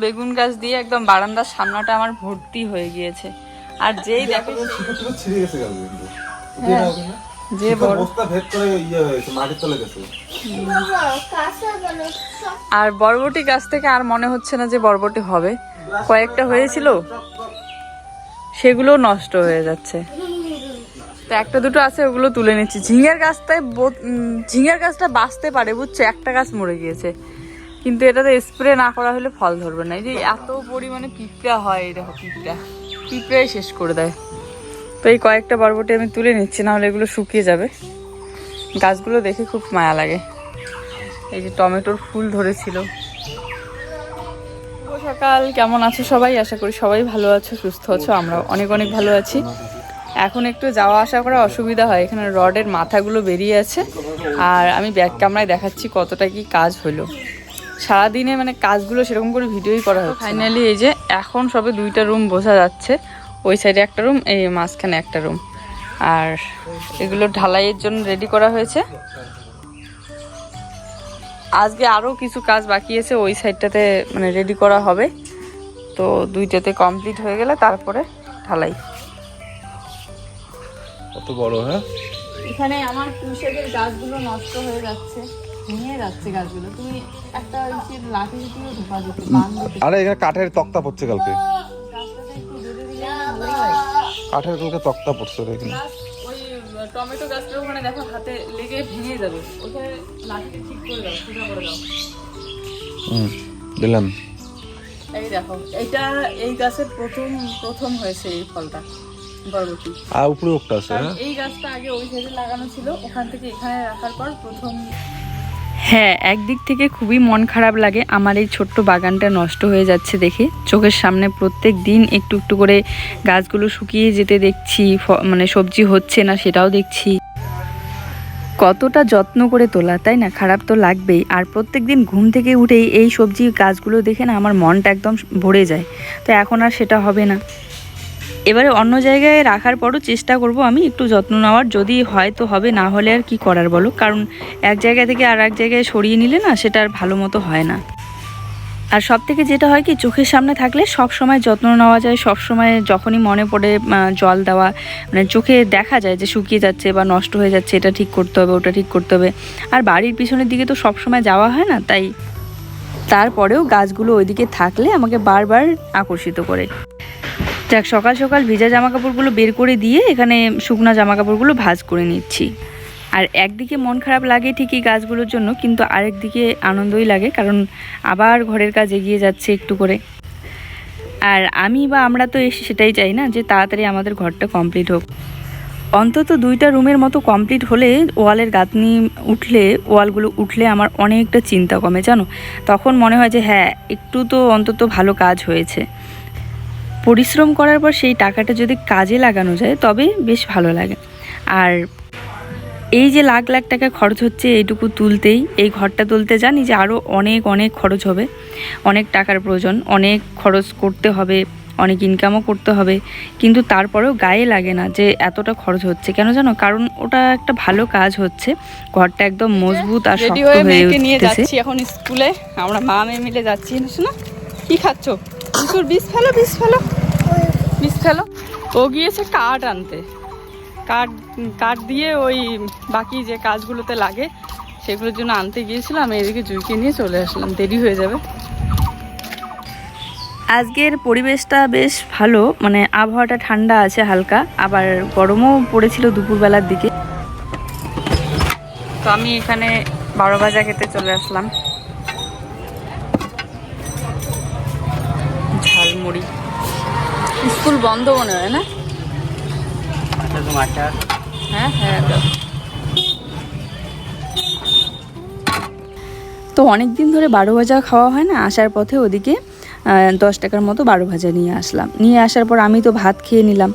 বেগুন গাছ দিয়ে একদম বারান্দার সামনাটা আমার ভর্তি হয়ে গিয়েছে। আর যেই দেখো যে আর বরবটি গাছ থেকে আর মনে হচ্ছে না যে বরবটি হবে। কয়েকটা হয়েছিল সেগুলো নষ্ট হয়ে যাচ্ছে, তো একটা দুটো আছে ওগুলো তুলে নিচ্ছি। ঝিঙের গাছটা বাঁচতে পারে বুঝছো, একটা গাছ মরে গিয়েছে, কিন্তু এটাতে স্প্রে না করা হলে ফল ধরবে না। এই যে এত পরিমাণে পিঁপড়া হয়, এই দেখো পিঁপড়াই শেষ করে দেয়। তো এই কয়েকটা বরবটি আমি তুলে নিচ্ছি, না হলে এগুলো শুকিয়ে যাবে। গাছগুলো দেখে খুব মায়া লাগে। এই যে টমেটোর ফুল ধরেছিল। সকাল, কেমন আছো সবাই? আশা করি সবাই ভালো আছো, সুস্থ আছো। আমরা অনেক অনেক ভালো আছি। এখন একটু যাওয়া আসা করা অসুবিধা হয়, এখানে রডের মাথাগুলো বেরিয়ে আছে। আর আমি ব্যাক ক্যামেরায় দেখাচ্ছি কতটা কি কাজ হলো। সারাদিনে মানে কাজগুলো সেরকম করে ভিডিওই করা হচ্ছে। ফাইনালি এই যে এখন সবে 2টা রুম বোঝা যাচ্ছে। ওই সাইডে একটা রুম, এই মাঝখানে একটা রুম। আর এগুলো ঢালাইয়ের জন্য রেডি করা হয়েছে। আজকে আরও কিছু কাজ বাকি আছে, ওই সাইডটাতে মানে রেডি করা হবে। তো 2টাতে কমপ্লিট হয়ে গেলে তারপরে ঢালাই। কত বড়! হ্যাঁ, এখানে আমার পুঁইশাকের গাছগুলো নষ্ট হয়ে যাচ্ছে, ভেঙে যাচ্ছে গাছগুলো। তুমি একটা লাঠি দিয়ে ঢোকা দিতে, আরে এখানে কাঠের তক্তা পড়ছে কালকে, গাছটাতে একটু বেঁধে দিলে ভালো হয়। কাঠের কালকে তক্তা পড়ছে এখানে। ওই টমেটো গাছটা ওখানে দেখো হাতে লেগে ভেঙে যাবে, ওখানে লাঠিটা ঠিক করে দাও, সোজা করে দাও। দিলাম। এই দেখো, এই গাছের প্রথম হয়েছে এই ফলটা, বরবটি। আর উপরে একটা আছে। এই গাছটা আগে ওই সাইডে লাগানো ছিল, ওখান থেকে এখানে রাখার পর প্রথম। হ্যাঁ, একদিক থেকে খুবই মন খারাপ লাগে আমার এই ছোট্ট বাগানটা নষ্ট হয়ে যাচ্ছে দেখে। চোখের সামনে প্রত্যেক দিন একটু একটু করে গাছগুলো শুকিয়ে যেতে দেখছি, মানে সবজি হচ্ছে না সেটাও দেখছি। কতটা যত্ন করে তোলা, তাই না? খারাপ তো লাগবেই। আর প্রত্যেক দিন ঘুম থেকে উঠেই এই সবজি গাছগুলো দেখে না আমার মনটা একদম ভরে যায়। তো এখন আর সেটা হবে না। এবারে অন্য জায়গায় রাখার পরও চেষ্টা করব আমি একটু যত্ন নেওয়ার। যদি হয় তো হবে, না হলে আর কি করার বলো। কারণ এক জায়গা থেকে আর এক জায়গায় সরিয়ে নিলে না সেটা আর ভালো মতো হয় না। আর সব থেকে যেটা হয় কি, চোখের সামনে থাকলে সব সময় যত্ন নেওয়া যায়। সব সময় যখনই মনে পড়ে জল দেওয়া, মানে চোখে দেখা যায় যে শুকিয়ে যাচ্ছে বা নষ্ট হয়ে যাচ্ছে, এটা ঠিক করতে হবে, ওটা ঠিক করতে হবে। আর বাড়ির পিছনের দিকে তো সব সময় যাওয়া হয় না, তাই তারপরেও গাছগুলো ওইদিকে থাকলে আমাকে বারবার আকর্ষিত করে। যাক, সকাল সকাল ভেজা জামাকাপড়গুলো বের করে দিয়ে এখানে শুকনো জামাকাপড়গুলো ভাঁজ করে নিচ্ছি। আর একদিকে মন খারাপ লাগে ঠিকই গাছগুলোর জন্য, কিন্তু আরেকদিকে আনন্দই লাগে, কারণ আবার ঘরের কাজ এগিয়ে যাচ্ছে একটু করে। আর আমরা তো এসে সেটাই চাই না যে তাড়াতাড়ি আমাদের ঘরটা কমপ্লিট হোক। অন্তত 2টা রুমের মতো কমপ্লিট হলে ওয়ালের গাঁথনি ওয়ালগুলো উঠলে আমার অনেকটা চিন্তা কমে, জানো। তখন মনে হয় যে হ্যাঁ, একটু তো অন্তত ভালো কাজ হয়েছে। পরিশ্রম করার পর সেই টাকাটা যদি কাজে লাগানো যায় তবে বেশ ভালো লাগে। আর এই যে লাখ লাখ টাকা খরচ হচ্ছে এইটুকু তুলতেই, এই ঘরটা তুলতে জানি যে আরও অনেক অনেক খরচ হবে, অনেক টাকার প্রয়োজন, অনেক খরচ করতে হবে, অনেক ইনকামও করতে হবে। কিন্তু তারপরেও গায়ে লাগে না যে এতটা খরচ হচ্ছে কেন, জানো। কারণ ওটা একটা ভালো কাজ হচ্ছে, ঘরটা একদম মজবুত আর শক্ত হয়ে উঠতেছে। এখন স্কুলে আমরা মা মেয়ে মিলে যাচ্ছি। শোনো, কি খাচ্ছ? বিষ ফেলো। ও গিয়েছে কাঠ আনতে, কাঠ দিয়ে ওই বাকি যে কাজগুলোতে লাগে সেগুলোর জন্য আনতে গিয়েছিলাম। আমি এদিকে জুইকে নিয়ে চলে আসলাম, দেরি হয়ে যাবে। আজকের পরিবেশটা বেশ ভালো, মানে আবহাওয়াটা ঠান্ডা আছে হালকা, আবার গরমও পড়েছিল দুপুরবেলার দিকে। তো আমি এখানে 12 ভাজা খেতে চলে আসলাম। ঝালমুড়ি। স্কুল বন্ধ মনে হয় না? হ্যাঁ, তো অনেক দিন ধরে 12 ভাজা খাওয়া হয় না। আসার পথে ওদিকে 10 টাকার মতো 12 ভাজা নিয়ে আসলাম। নিয়ে আসার পর আমি তো ভাত খেয়ে নিলাম।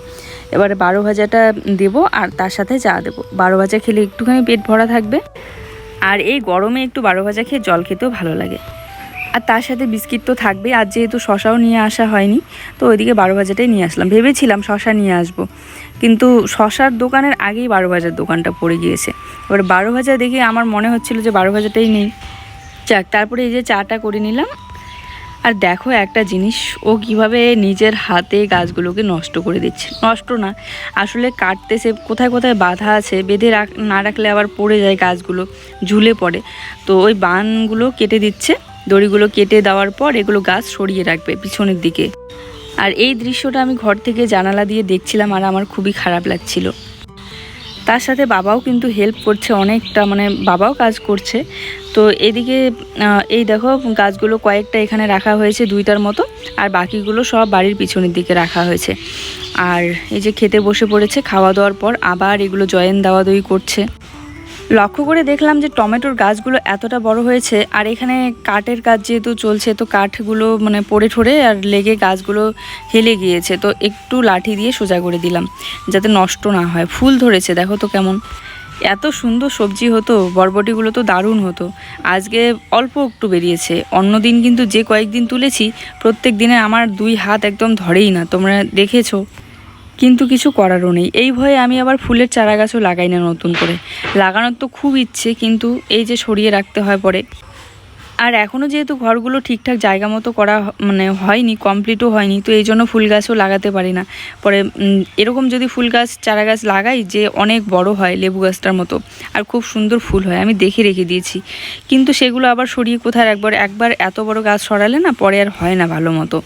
এবারে 12 ভাজাটা দেবো আর তার সাথে চা দেবো। 12 ভাজা খেলে একটুখানি পেট ভরা থাকবে, আর এই গরমে একটু 12 ভাজা খেয়ে জল খেতেও ভালো লাগে। আর তার সাথে বিস্কিট তো থাকবেই। আর যেহেতু শশাও নিয়ে আসা হয়নি, তো ওইদিকে 12 ভাজাটাই নিয়ে আসলাম। ভেবেছিলাম শশা নিয়ে আসবো, কিন্তু শশার দোকানের আগেই 12 ভাজার দোকানটা পড়ে গিয়েছে। এবার 12 ভাজা দেখে আমার মনে হচ্ছিল যে 12 ভাজাটাই নেই। যাক, তারপরে এই যে চাটা করে নিলাম। আর দেখো একটা জিনিস, ও কিভাবে নিজের হাতে গাছগুলোকে নষ্ট করে দিচ্ছে। নষ্ট না, আসলে কাটতেছে, কোথায় কোথায় বাঁধা আছে, বেঁধে না রাখলে আবার পড়ে যায় গাছগুলো, ঝুলে পড়ে। তো ওই বানগুলো কেটে দিচ্ছে, দড়িগুলো কেটে দেওয়ার পর এগুলো গাছ সরিয়ে রাখবে পিছনের দিকে। আর এই দৃশ্যটা আমি ঘর থেকে জানালা দিয়ে দেখছিলাম, আর আমার খুবই খারাপ লাগছিল। তার সাথে বাবাও কিন্তু হেল্প করছে অনেকটা, মানে বাবাও কাজ করছে। তো এদিকে এই দেখো গাছগুলো কয়েকটা এখানে রাখা হয়েছে, 2টার মতো, আর বাকিগুলো সব বাড়ির পিছনের দিকে রাখা হয়েছে। আর এই যে খেতে বসে পড়েছে, খাওয়া দাওয়ার পর আবার এগুলো জয়েন দেওয়াদই করছে। লক্ষ্য করে দেখলাম যে টমেটোর গাছগুলো এতটা বড় হয়েছে, আর এখানে কাঠের কাজ যেহেতু চলছে, তো কাঠগুলো মানে পড়ে ঠরে আর লেগে গাছগুলো হেলে গিয়েছে। তো একটু লাঠি দিয়ে সোজা করে দিলাম যাতে নষ্ট না হয়। ফুল ধরেছে দেখো তো কেমন, এত সুন্দর সবজি হতো, বরবটিগুলো তো দারুণ হতো। আজকে অল্প একটু বেরিয়েছে, অন্য দিন কিন্তু যে কয়েকদিন তুলেছি প্রত্যেক দিনে আমার 2 হাত একদম ধরেই না, তোমরা দেখেছো। কিন্তু কিছু করারও নেই, এই ভয়ে আমি আবার ফুলের চারা গাছও লাগাই না নতুন করে। লাগানোর তো খুব ইচ্ছে, কিন্তু এই যে সরিয়ে রাখতে হয় পরে। আর এখনও যেহেতু ঘরগুলো ঠিকঠাক জায়গা মতো করা মানে হয়নি, কমপ্লিটও হয়নি, তো এই জন্য ফুল গাছও লাগাতে পারি না। পরে এরকম যদি ফুল গাছ চারা গাছ লাগাই যে অনেক বড় হয় লেবু গাছটার মতো, আর খুব সুন্দর ফুল হয়, আমি দেখে রেখে দিয়েছি। কিন্তু সেগুলো আবার সরিয়ে কোথায় একবার এত বড় গাছ সরালে না পরে আর হয় না ভালো মতো।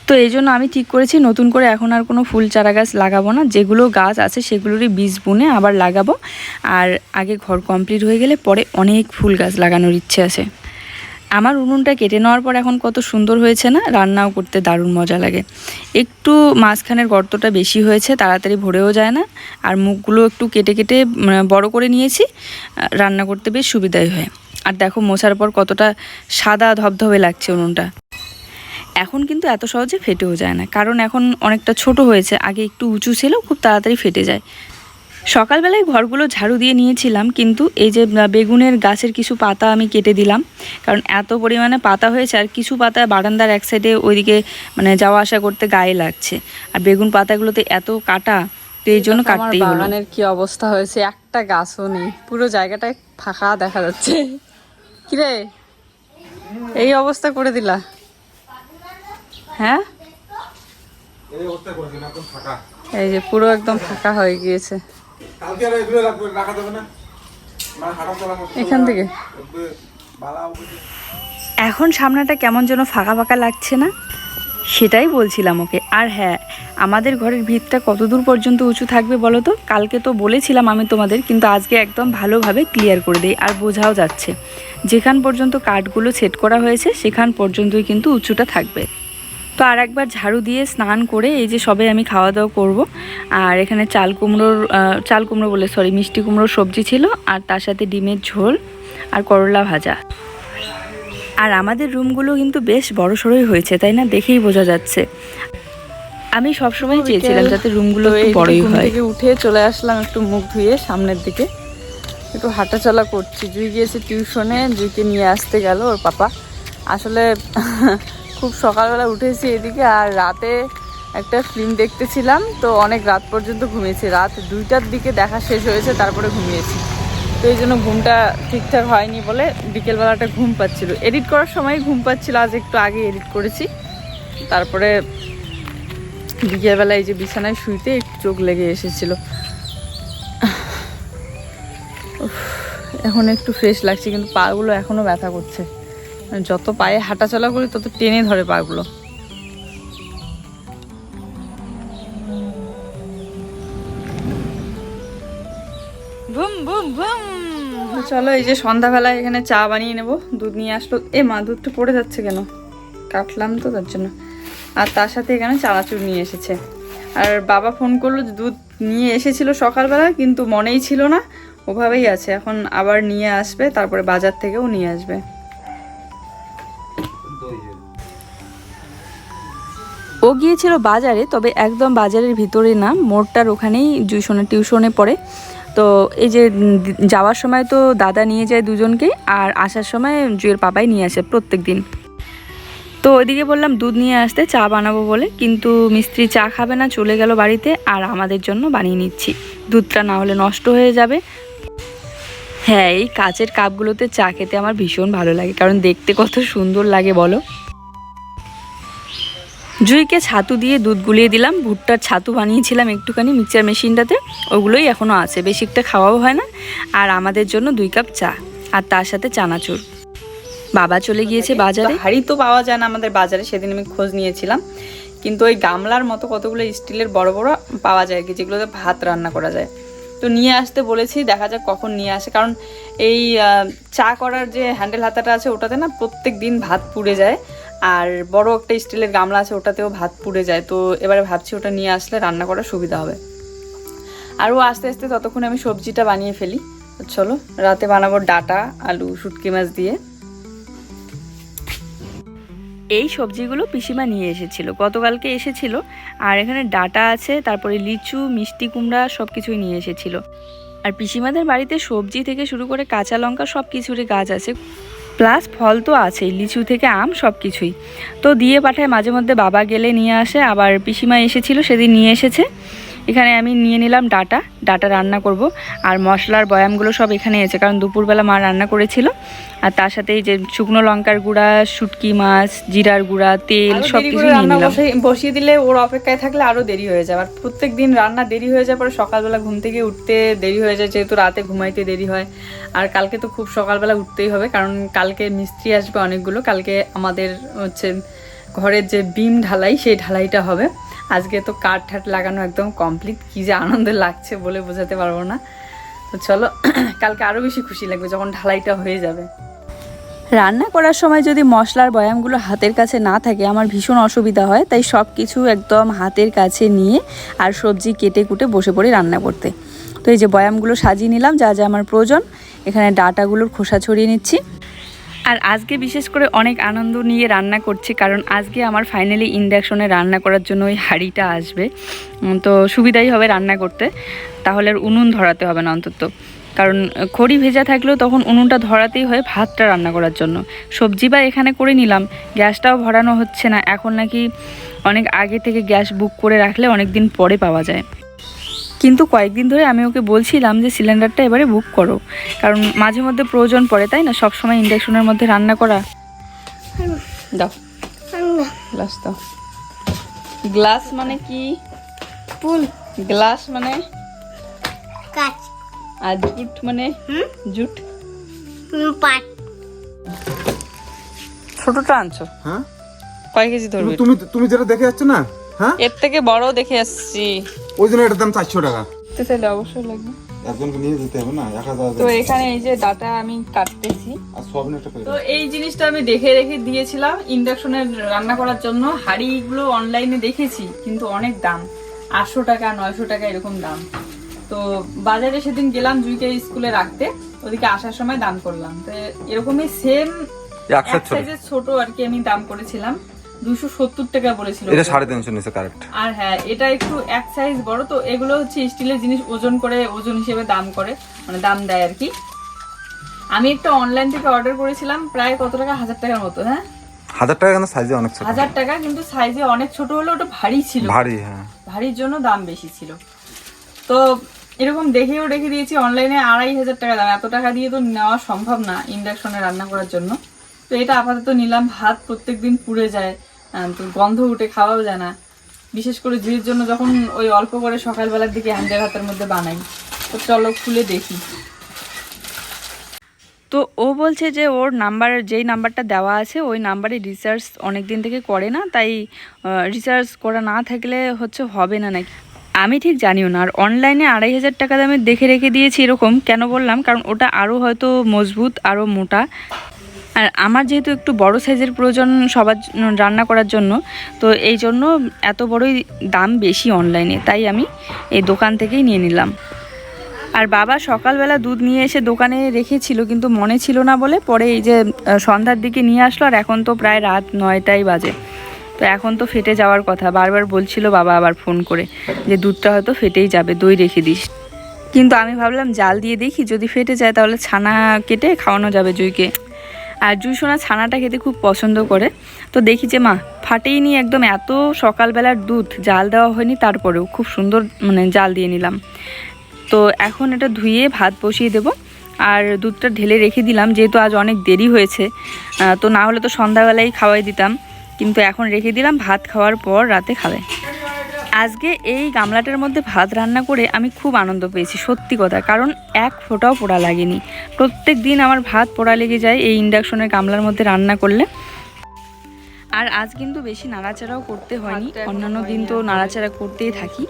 তো এই জন্য আমি ঠিক করেছি নতুন করে এখন আর কোনো ফুল চারা গাছ লাগাবো না, যেগুলো গাছ আছে সেগুলোরই বীজ বুনে আবার লাগাবো। আর আগে ঘর কমপ্লিট হয়ে গেলে পরে অনেক ফুল গাছ লাগানোর ইচ্ছে আছে। আমার উনুনটা কেটে নেওয়ার পর এখন কত সুন্দর হয়েছে না, রান্নাও করতে দারুণ মজা লাগে। একটু মাঝখানের গর্তটা বেশি হয়েছে, তাড়াতাড়ি ভরেও যায় না। আর মুখগুলো একটু কেটে কেটে বড় করে নিয়েছি, রান্না করতে বেশ সুবিধাই হয়। আর দেখো মোছার পর কতটা সাদা ধবধবে লাগছে উনুনটা। এখন কিন্তু এত সহজে ফেটেও যায় না, কারণ এখন অনেকটা ছোট হয়েছে, আগে একটু উঁচু ছিল, খুব তাড়াতাড়ি ফেটে যায়। সকালবেলায় ঘরগুলো ঝাড়ু দিয়ে নিয়েছিলাম, কিন্তু এই যে বেগুনের গাছের কিছু পাতা আমি কেটে দিলাম, কারণ এত পরিমাণে পাতা হয়েছে। আর কিছু পাতা বারান্দার এক সাইডে ওইদিকে মানে যাওয়া আসা করতে গায়ে লাগছে, আর বেগুন পাতাগুলোতে এত কাটা, তো এই জন্য কাটতেই হলো। বাগানের কি অবস্থা হয়েছে, একটা গাছও নেই, পুরো জায়গাটায় ফাঁকা দেখা যাচ্ছে। কিরে এই অবস্থা করে দিলা? হ্যাঁ, এই যে পুরো একদম ফাঁকা হয়ে গিয়েছে। এখান থেকে এখন সামনেটা কেমন যেন ফাঁকা ফাঁকা লাগছে না, সেটাই বলছিলাম ওকে। আর হ্যাঁ, আমাদের ঘরের ভিতটা কতদূর পর্যন্ত উঁচু থাকবে বলো তো? কালকে তো বলেছিলাম আমি তোমাদের, কিন্তু আজকে একদম ভালোভাবে ক্লিয়ার করে দিই, আর বোঝাও যাচ্ছে যেখান পর্যন্ত কাঠগুলো সেট করা হয়েছে সেখান পর্যন্তই কিন্তু উঁচুটা থাকবে। তো আর একবার ঝাড়ু দিয়ে স্নান করে এই যে সবে আমি খাওয়া দাওয়া করব। আর এখানে চাল কুমড়ো বলে মিষ্টি কুমড়োর সবজি ছিল, আর তার সাথে ডিমের ঝোল আর করলা ভাজা। আর আমাদের রুমগুলো কিন্তু বেশ বড়সড়ই হয়েছে, তাই না? দেখেই বোঝা যাচ্ছে। আমি সবসময় চেয়েছিলাম যাতে রুমগুলো একটু বড়ই হয়। থেকে উঠে চলে আসলাম একটু মুখ ধুয়ে সামনের দিকে, একটু হাঁটাচলা করছি। জুই গিয়েছে টিউশনে, জুইকে নিয়ে আসতে গেল ওর পাপা। আসলে খুব সকালবেলা উঠেছি এদিকে, আর রাতে একটা ফিল্ম দেখতেছিলাম, তো অনেক রাত পর্যন্ত ঘুমিয়েছি। রাত 2টার দিকে দেখা শেষ হয়েছে, তারপরে ঘুমিয়েছি। তো এই জন্য ঘুমটা ঠিকঠাক হয়নি বলে বিকেলবেলাটা ঘুম পাচ্ছিল। এডিট করার সময় ঘুম পাচ্ছিল, আজ একটু আগে এডিট করেছি। তারপরে বিকেলবেলা এই যে বিছানায় শুইতে একটু চোখ লেগে এসেছিল। এখন একটু ফ্রেশ লাগছে, কিন্তু পাগুলো এখনও ব্যথা করছে। যত পায়ে হাঁটাচলা করি তত টেনে ধরে পাগুলো। Boom boom boom. চলো এই যে সন্ধ্যাবেলায় এখানে চা বানিয়ে নেব। দুধ নিয়ে আসলো, মা দুধটা পড়ে যাচ্ছে কেন? কাটলাম তো তার জন্য। আর তার সাথে এখানে চানাচুর নিয়ে এসেছে। আর বাবা ফোন করলো, দুধ নিয়ে এসেছিল সকালবেলা, কিন্তু মনেই ছিল না, ওভাবেই আছে। এখন আবার নিয়ে আসবে, তারপরে বাজার থেকেও নিয়ে আসবে। ও গিয়েছিল বাজারে, তবে একদম বাজারের ভিতরে না, মোড়টার ওখানেই জুইশোনা টিউশনে পড়ে। তো এই যে যাওয়ার সময় তো দাদা নিয়ে যায় দুজনকে, আর আসার সময় জুয়ের পাপাই নিয়ে আসে প্রত্যেক দিন। তো ওইদিকে বললাম দুধ নিয়ে আসতে, চা বানাবো বলে, কিন্তু মিস্ত্রি চা খাবে না, চলে গেল বাড়িতে। আর আমাদের জন্য বানিয়ে নিচ্ছি, দুধটা না হলে নষ্ট হয়ে যাবে। হ্যাঁ, এই কাচের কাপগুলোতে চা খেতে আমার ভীষণ ভালো লাগে, কারণ দেখতে কত সুন্দর লাগে বলো। জুইকে ছাতু দিয়ে দুধ গুলিয়ে দিলাম। ভুট্টার ছাতু বানিয়েছিলাম একটুখানি মিক্সচার মেশিনটাতে, ওগুলোই এখনও আছে, বেশি একটা খাওয়াও হয় না। আর আমাদের জন্য 2 কাপ চা, আর তার সাথে চানাচুর। বাবা চলে গিয়েছে বাজারে। হাঁড়ি তো পাওয়া যায় না আমাদের বাজারে, সেদিন আমি খোঁজ নিয়েছিলাম, কিন্তু ওই গামলার মতো কতগুলো স্টিলের বড় বড় পাওয়া যায় কি, যেগুলোতে ভাত রান্না করা যায়। তো নিয়ে আসতে বলেছি, দেখা যাক কখন নিয়ে আসে। কারণ এই চা করার যে হ্যান্ডেল হাতাটা আছে ওটাতে না প্রত্যেক দিন ভাত পুড়ে যায়, আর বড় একটা স্টিলের গামলা আছে ওটাতেও ভাত পুড়ে যায়। তো এবারে ভাবছি ওটা নিয়ে আসলে রান্না করার সুবিধা হবে। আর ও আস্তে আস্তে ততক্ষণ আমি সবজিটা বানিয়ে ফেলি। চলো, রাতে বানাবো ডাটা আলু শুটকি মাছ দিয়ে। এই সবজিগুলো পিসিমা নিয়ে এসেছিল, গতকালকে এসেছিল। আর এখানে ডাটা আছে, তারপরে লিচু, মিষ্টি কুমড়া সব কিছুই নিয়ে এসেছিল। আর পিসিমাদের বাড়িতে সবজি থেকে শুরু করে কাঁচা লঙ্কা সব কিছুরই গাছ আছে, প্লাস ফল তো আছেই, লিচু থেকে আম সব কিছুই। তো দিয়ে পাঠায় মাঝে মধ্যে, বাবা গেলে নিয়ে আসে, আবার পিসিমা এসেছিল সেদিন নিয়ে এসেছে। এখানে আমি নিয়ে নিলাম ডাটা রান্না করব। আর মশলার বয়ামগুলো সব এখানে আছে, কারণ দুপুরবেলা মা রান্না করেছিল। আর তার সাথে এই যে শুকনো লঙ্কার গুঁড়া, শুটকি মাছ, জিরার গুঁড়া, তেল সব কিছু নিয়ে নিলাম। বসিয়ে দিলে ওর অপেক্ষায় থাকলে আরও দেরি হয়ে যায়। আর প্রত্যেক দিন রান্না দেরি হয়ে যায়, পরে সকালবেলা ঘুম থেকে উঠতে দেরি হয়ে যায়, যেহেতু রাতে ঘুমাইতে দেরি হয়। আর কালকে তো খুব সকালবেলা উঠতেই হবে, কারণ কালকে মিস্ত্রি আসবে অনেকগুলো। কালকে আমাদের হচ্ছে ঘরের যে বিম ঢালাই, সেই ঢালাইটা হবে। আজকে তো কাঠ ঠাট লাগানো একদম কমপ্লিট, কী যে আনন্দ লাগছে বলে বোঝাতে পারবো না। তো চলো, কালকে আরও বেশি খুশি লাগবে যখন ঢালাইটা হয়ে যাবে। রান্না করার সময় যদি মশলার বয়ামগুলো হাতের কাছে না থাকে আমার ভীষণ অসুবিধা হয়, তাই সব কিছু একদম হাতের কাছে নিয়ে আর সবজি কেটে কুটে বসে পড়ি রান্না করতে। তো এই যে বয়ামগুলো সাজিয়ে নিলাম যা যা আমার প্রয়োজন। এখানে ডাটাগুলোর খোসা ছড়িয়ে নিচ্ছি। আর আজকে বিশেষ করে অনেক আনন্দ নিয়ে রান্না করছি, কারণ আজকে আমার ফাইনালি ইন্ডাকশনে রান্না করার জন্য ওই হাঁড়িটা আসবে। তো সুবিধাই হবে রান্না করতে, তাহলে আর উনুন ধরাতে হবে না অন্তত। কারণ খড়ি ভেজা থাকলেও তখন উনুনটা ধরাতেই হয় ভাতটা রান্না করার জন্য। সবজি বা এখানে করে নিলাম, গ্যাসটাও ভরানো হচ্ছে না এখন, নাকি অনেক আগে থেকে গ্যাস বুক করে রাখলে অনেক দিন পরে পাওয়া যায়। কিন্তু কয়েকদিন ধরে আমি ওকে বলছিলাম যে সিলিন্ডারটা এবারে বুক করো, কারণ মাঝে মধ্যে প্রয়োজন পড়ে, তাই না, সবসময় ইন্ডাকশনের মধ্যে রান্না করা। দাও গ্লাস দাও। গ্লাস মানে কি? ফুল। গ্লাস মানে কাঁচ, আর জুট মানে জুট পাট। ছোটটা আনছো? হ্যাঁ। কয় কেজি ধরবে? তুমি যেটা দেখে যাচ্ছ না, হ্যাঁ, এর থেকে বড় দেখে আসছি। ওই জন্য এটার দাম 400 টাকা। তো তাহলে অবশ্যই লাগবে, একজনকে নিয়ে যেতে হবে না, 1000। তো এখানে এই যে ডাটা আমি কাটতেছি। আর সবনে একটা তো এই জিনিসটা আমি দেখে রেখে দিয়েছিলাম ইন্ডাকশনে রান্না করার জন্য। হাঁড়িগুলো অনলাইনে দেখেছি, কিন্তু অনেক দাম, 800 টাকা 900 টাকা এরকম দাম। তো বাজারে সেদিন গেলাম জুইকে স্কুলে রাখতে, ওদিকে আসার সময় দাম করলাম। তো এরকমই সেম এক সাইজের ছোট আর কি আমি দাম করেছিলাম, 270 টাকা বলেছিল। এটা 350 নিচে কারেক্ট। আর হ্যাঁ, এটা একটু এক সাইজ বড়। তো এগুলো হচ্ছে স্টিলের জিনিস, ওজন করে, ওজন হিসেবে দাম করে, মানে দাম দেয় আর কি। আমি একটা অনলাইন থেকে অর্ডার করেছিলাম, প্রায় কত টাকা, 1000 টাকার মতো। হ্যাঁ, 1000 টাকা, কিন্তু সাইজে অনেক ছোট। 1000 টাকা, কিন্তু সাইজে অনেক ছোট হলো, ওটা ভারী ছিল, ভারী। হ্যাঁ, ভারীর জন্য দাম বেশি ছিল। তো এরকম দেখেও রেখে দিয়েছি অনলাইনে, 2500 টাকা দাম। এত টাকা দিয়ে তো নেওয়া সম্ভব না ইন্ডাকশনে রান্না করার জন্য। তো এটা আপাতত নিলাম। ভাত প্রত্যেকদিন পুড়ে যায়, তো গন্ধ উঠে, খাওয়াও যায় না, বিশেষ করে জুইয়ের জন্য যখন ওই অল্প করে সকালবেলার দিকে হ্যান্ডেল হাতের মধ্যে বানাই। তো চলো খুলে দেখি। তো ও বলছে যে ওর নাম্বার, যেই নাম্বারটা দেওয়া আছে ওই নাম্বারে রিচার্জ অনেক দিন থেকে করে না, তাই রিচার্জ করা না থাকলে হচ্ছে হবে না নাকি, আমি ঠিক জানিও না। আর অনলাইনে 2500 টাকা দামে দেখে রেখে দিয়েছি, এরকম কেন বললাম, কারণ ওটা আরও হয়তো মজবুত, আরও মোটা। আর আমার যেহেতু একটু বড় সাইজের প্রয়োজন সবার রান্না করার জন্য, তো এই জন্য এত বড়ই দাম বেশি অনলাইনে, তাই আমি এই দোকান থেকেই নিয়ে নিলাম। আর বাবা সকালবেলা দুধ নিয়ে এসে দোকানে রেখেছিল, কিন্তু মনে ছিল না বলে পরে এই যে সন্ধ্যার দিকে নিয়ে আসলো। আর এখন তো প্রায় রাত 9টাই বাজে, তো এখন তো ফেটে যাওয়ার কথা। বারবার বলছিল বাবা আবার ফোন করে যে দুধটা হয়তো ফেটেই যাবে, দই রেখে দিস। কিন্তু আমি ভাবলাম জাল দিয়ে দেখি, যদি ফেটে যায় তাহলে ছানা কেটে খাওয়ানো যাবে জুইকে। আর জুই সোনা ছানাটা খেতে খুব পছন্দ করে। তো দেখি যে মা ফাটেই নি একদম, এত সকালবেলার দুধ, জাল দেওয়া হয়নি, তারপরেও খুব সুন্দর মানে জাল দিয়ে নিলাম। তো এখন এটা ধুয়ে ভাত বসিয়ে দেব। আর দুধটা ঢেলে রেখে দিলাম, যেহেতু আজ অনেক দেরি হয়েছে, তো না হলে তো সন্ধ্যাবেলায় খাওয়াই দিতাম। কিন্তু এখন রেখে দিলাম, ভাত খাওয়ার পর রাতে খাবে। আজকে এই গামলাটার মধ্যে ভাত রান্না করে আমি খুব আনন্দ পেয়েছি, সত্যি কথা, কারণ এক ফোঁটাও পোড়া লাগেনি। প্রত্যেক দিন আমার ভাত পোড়া লেগে যায় এই ইন্ডাকশনের গামলার মধ্যে রান্না করলে। আর আজ কিন্তু বেশি নাড়াচাড়াও করতে হয়নি, অন্যান্য দিন তো নাড়াচাড়া করতেই থাকি।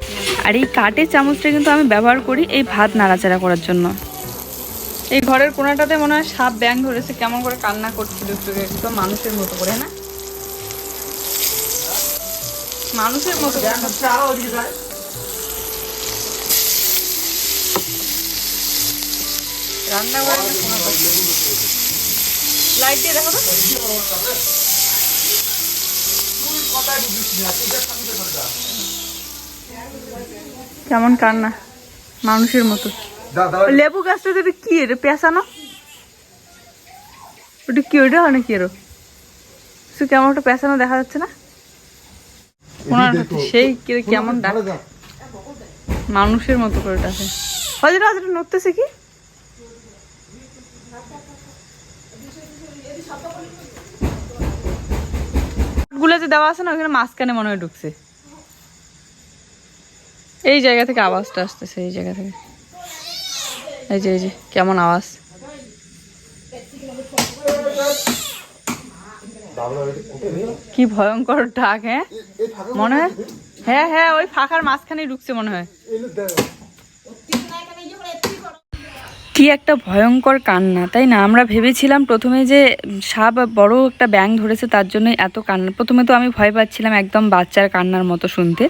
আর এই কাঠের চামচটা কিন্তু আমি ব্যবহার করি এই ভাত নাড়াচাড়া করার জন্য। এই ঘরের কোনাটাতে মনে হয় সাপ ব্যাঙ ধরেছে, কেমন করে কান্না করছিল একটু, একদম মানুষের মতো করে, না মানুষের মতো রান্না করে। লাইট দিয়ে দেখো তো, কেমন কান্না মানুষের মতো। লেবু গাছটা যদি কি রে পেঁচানো, ওটা কি, ওইটা হয় না কি আরো কেমন একটা পেঁচানো দেখা যাচ্ছে না, সেই কেমন ডাক মানুষের মতো করে ডাকে। হয়তো রাজটা নড়তেছে কি, গুলো যে দেওয়া আছে না ওখানে মাঝখানে মনে হয় ঢুকছে। এই জায়গা থেকে আওয়াজটা আসতেছে, এই জায়গা থেকে, এই যে কেমন আওয়াজ। কি ভয়ঙ্কর ডাক, হ্যাঁ মনে হয়, হ্যাঁ ওই ফাঁকার মাঝখানে ঢুকছে মনে হয়। কি একটা ভয়ঙ্কর কান্না, তাই না? আমরা ভেবেছিলাম প্রথমে যে সাপ বড় একটা ব্যাঙ ধরেছে, তার জন্যই এত কান্না। প্রথমে তো আমি ভয় পাচ্ছিলাম একদম বাচ্চার কান্নার মতো শুনতে।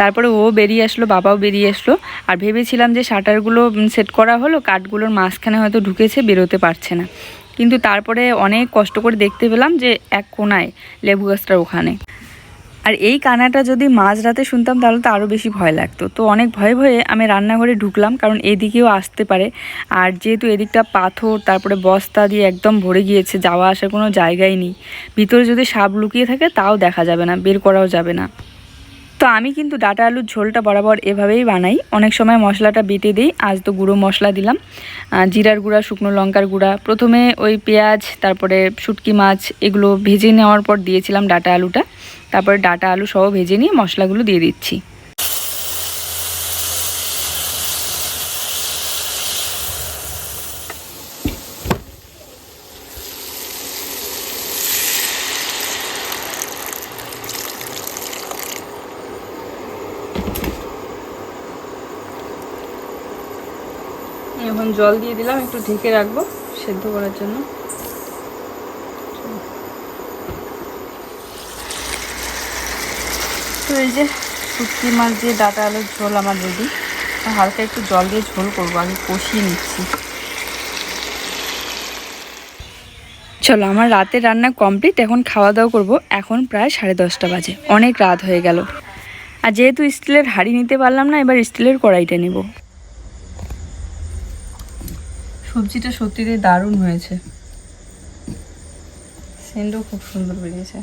তারপরে ও বেরিয়ে আসলো, বাবাও বেরিয়ে আসলো, আর ভেবেছিলাম যে শাটারগুলো সেট করা হলো, কাঠগুলোর মাঝখানে হয়তো ঢুকেছে, বেরোতে পারছে না। কিন্তু তারপরে অনেক কষ্ট করে দেখতে পেলাম যে এক কোনায় লেবু গাছটার ওখানে। আর এই কান্নাটা যদি মাঝরাতে শুনতাম তাহলে তো আরও বেশি ভয় লাগতো। তো অনেক ভয়ে ভয়ে আমি রান্নাঘরে ঢুকলাম, কারণ এদিকেও আসতে পারে। আর যেহেতু এদিকটা পাথর, তারপরে বস্তা দিয়ে একদম ভরে গিয়েছে, যাওয়া আসার কোনো জায়গাই নেই। ভিতরে যদি সাপ লুকিয়ে থাকে তাও দেখা যাবে না, বের করাও যাবে না। তো আমি কিন্তু ডাঁটা আলুর ঝোলটা বরাবর এভাবেই বানাই। অনেক সময় মশলাটা বেটে দিই, আজ তো গুঁড়ো মশলা দিলাম, জিরার গুঁড়া, শুকনো লঙ্কার গুঁড়া। প্রথমে ওই পেঁয়াজ, তারপরে শুটকি মাছ এগুলো ভেজে নেওয়ার পর দিয়েছিলাম ডাঁটা আলুটা, তারপরে ডাঁটা আলু সহ ভেজে নিয়ে মশলাগুলো দিয়ে দিচ্ছি। এখন জল দিয়ে দিলাম, একটু ঢেকে রাখবো সেদ্ধ করার জন্য। তো এই যে শুটকি মাছ দিয়ে ডাঁটা আলুর ঝোল আমার রেডি। হালকা একটু জল দিয়ে ঝোল করবো, আগে কষিয়ে নিচ্ছি। চলো, আমার রাতের রান্না কমপ্লিট, এখন খাওয়া দাওয়া করবো। এখন প্রায় 10:30 বাজে, অনেক রাত হয়ে গেল। আর যেহেতু স্টিলের হাঁড়ি নিতে পারলাম না, এবার স্টিলের কড়াইটা নেব। সবজিটা সত্যিই দারুণ হয়েছে, সেন্টও খুব সুন্দর বেরিয়েছে।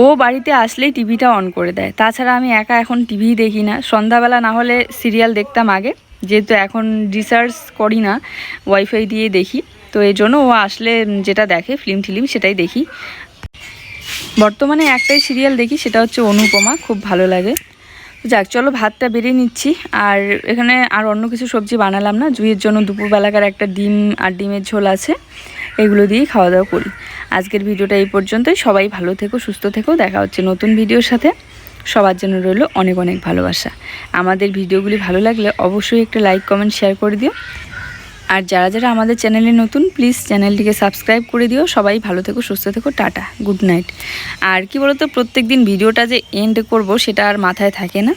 ও বাড়িতে আসলেই টিভিটা অন করে দেয়, তাছাড়া আমি একা এখন টিভি দেখি না। সন্ধ্যাবেলা না হলে সিরিয়াল দেখতাম আগে, যেহেতু এখন রিসার্চ করি না, ওয়াইফাই দিয়ে দেখি। তো এই জন্য ও আসলে যেটা দেখে ফিল্ম সেটাই দেখি। বর্তমানে একটাই সিরিয়াল দেখি, সেটা হচ্ছে অনুপমা, খুব ভালো লাগে। যাক, চলো ভাতটা বেরিয়ে নিচ্ছি। আর এখানে আর অন্য কিছু সবজি বানালাম না, জুইয়ের জন্য দুপুরবেলাকার একটা ডিম আর ডিমের ঝোল আছে, এগুলো দিয়েই খাওয়া দাওয়া করি। আজকের ভিডিওটা এই পর্যন্তই। সবাই ভালো থেকো, সুস্থ থেকো, দেখা হচ্ছে নতুন ভিডিওর সাথে। সবার জন্য রইল অনেক অনেক ভালোবাসা। আমাদের ভিডিওগুলি ভালো লাগলে অবশ্যই একটা লাইক, কমেন্ট, শেয়ার করে দিও। আর যারা যারা আমাদের চ্যানেলে নতুন, প্লিজ চ্যানেলটিকে সাবস্ক্রাইব করে দিও। সবাই ভালো থেকো, সুস্থ থেকো, টাটা, গুড নাইট। আর কি বলতো, প্রত্যেক দিন ভিডিওটা যে এন্ড করব সেটা আর মাথায় থাকে না।